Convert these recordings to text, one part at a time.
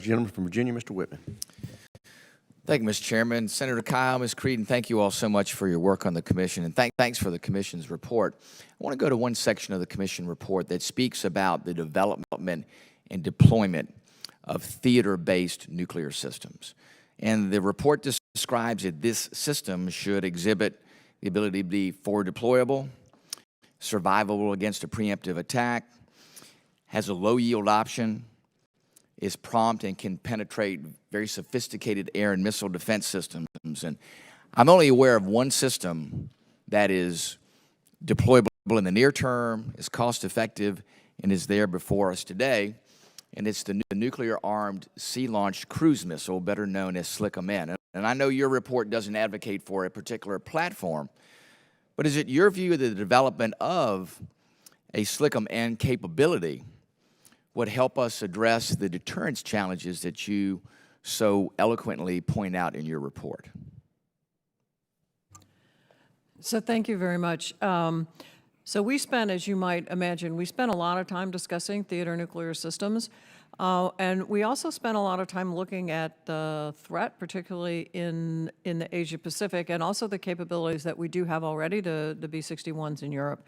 Gentleman from Virginia, Mr. Wittman. Thank you, Mr. Chairman. Senator Kyle, Ms. Creed, and thank you all so much for your work on the commission, and thanks for the commission's report. I want to go to one section of the commission report that speaks about the development and deployment of theater-based nuclear systems. And the report describes that this system should exhibit the ability to be forward deployable, survivable against a preemptive attack, has a low-yield option, is prompt and can penetrate very sophisticated air and missile defense systems. And I'm only aware of one system that is deployable in the near term, is cost-effective, and is there before us today, and it's the nuclear-armed sea-launched cruise missile, better known as SLICM-N. And I know your report doesn't advocate for a particular platform, but is it your view that the development of a SLICM-N capability would help us address the deterrence challenges that you so eloquently point out in your report? So thank you very much. So we spent, as you might imagine, we spent a lot of time discussing theater nuclear systems. And we also spent a lot of time looking at the threat, particularly in the Asia Pacific, and also the capabilities that we do have already, the B-61s in Europe.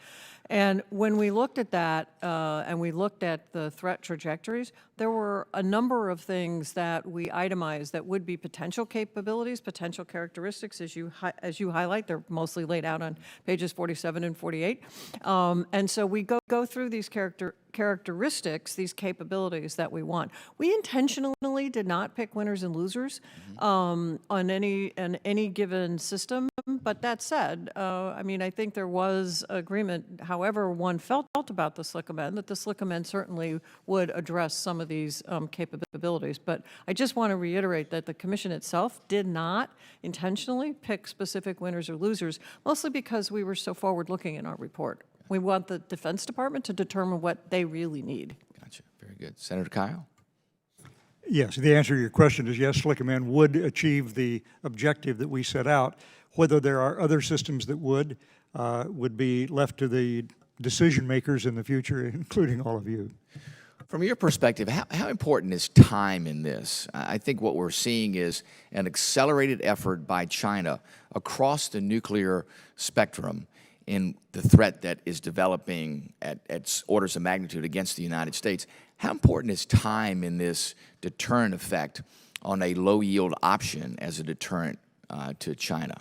And when we looked at that, and we looked at the threat trajectories, there were a number of things that we itemized that would be potential capabilities, potential characteristics, as you highlight. They're mostly laid out on pages 47 and 48. And so we go through these characteristics, these capabilities that we want. We intentionally did not pick winners and losers on any given system. But that said, I mean, I think there was agreement, however one felt about the SLICM-N, that the SLICM-N certainly would address some of these capabilities. But I just want to reiterate that the commission itself did not intentionally pick specific winners or losers, mostly because we were so forward-looking in our report. We want the Defense Department to determine what they really need. Gotcha. Very good. Senator Kyle? Yes, the answer to your question is yes, SLICM-N would achieve the objective that we set out. Whether there are other systems that would be left to the decision makers in the future, including all of you. From your perspective, how important is time in this? I think what we're seeing is an accelerated effort by China across the nuclear spectrum in the threat that is developing at orders of magnitude against the United States. How important is time in this deterrent effect on a low-yield option as a deterrent to China?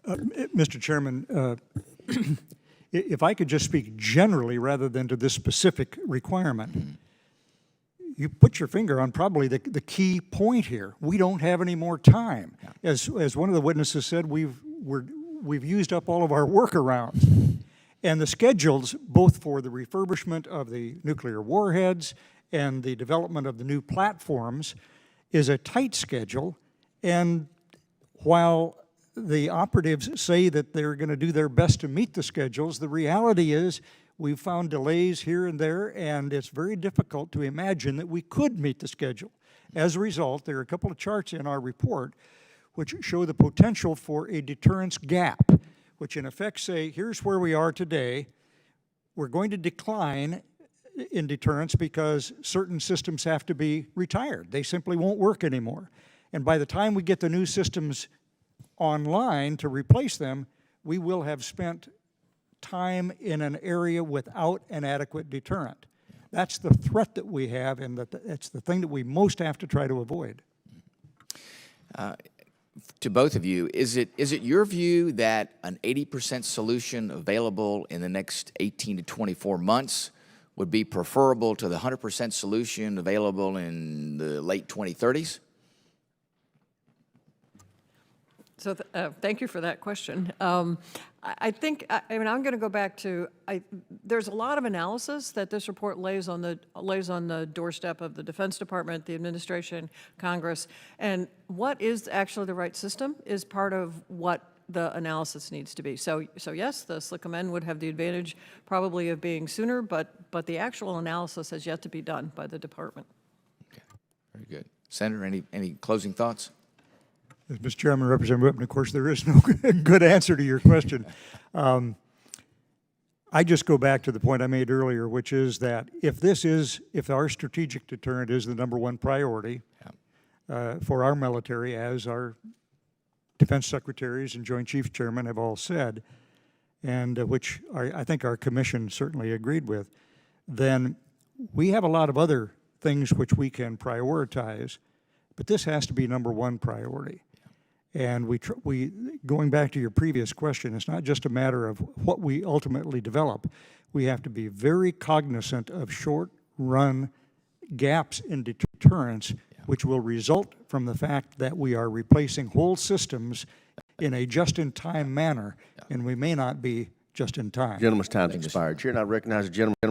Mr. Chairman, if I could just speak generally rather than to this specific requirement, you put your finger on probably the key point here. We don't have any more time. Yeah. As one of the witnesses said, we've used up all of our workarounds. And the schedules, both for the refurbishment of the nuclear warheads and the development of the new platforms, is a tight schedule. And while the operatives say that they're going to do their best to meet the schedules, the reality is we've found delays here and there, and it's very difficult to imagine that we could meet the schedule. As a result, there are a couple of charts in our report which show the potential for a deterrence gap, which in effect say, here's where we are today. We're going to decline in deterrence because certain systems have to be retired. They simply won't work anymore. And by the time we get the new systems online to replace them, we will have spent time in an area without an adequate deterrent. That's the threat that we have, and that's the thing that we most have to try to avoid. To both of you, is it your view that an 80% solution available in the next 18 to 24 months would be preferable to the 100% solution available in the late 2030s? So thank you for that question. I think, I mean, I'm going to go back to, there's a lot of analysis that this report lays on the doorstep of the Defense Department, the administration, Congress, and what is actually the right system is part of what the analysis needs to be. So yes, the SLICM-N would have the advantage probably of being sooner, but the actual analysis has yet to be done by the department. Okay, very good. Senator, any closing thoughts? Mr. Chairman, Representative Wittman, of course, there is no good answer to your question. I just go back to the point I made earlier, which is that if our strategic deterrent is the number one priority for our military, as our defense secretaries and Joint Chiefs Chairman have all said, and which I think our commission certainly agreed with, then we have a lot of other things which we can prioritize, but this has to be number one priority. And going back to your previous question, it's not just a matter of what we ultimately develop. We have to be very cognizant of short-run gaps in deterrence, which will result from the fact that we are replacing whole systems in a just-in-time manner, and we may not be just in time. Gentleman's time's expired. Chair, now recognize the gentleman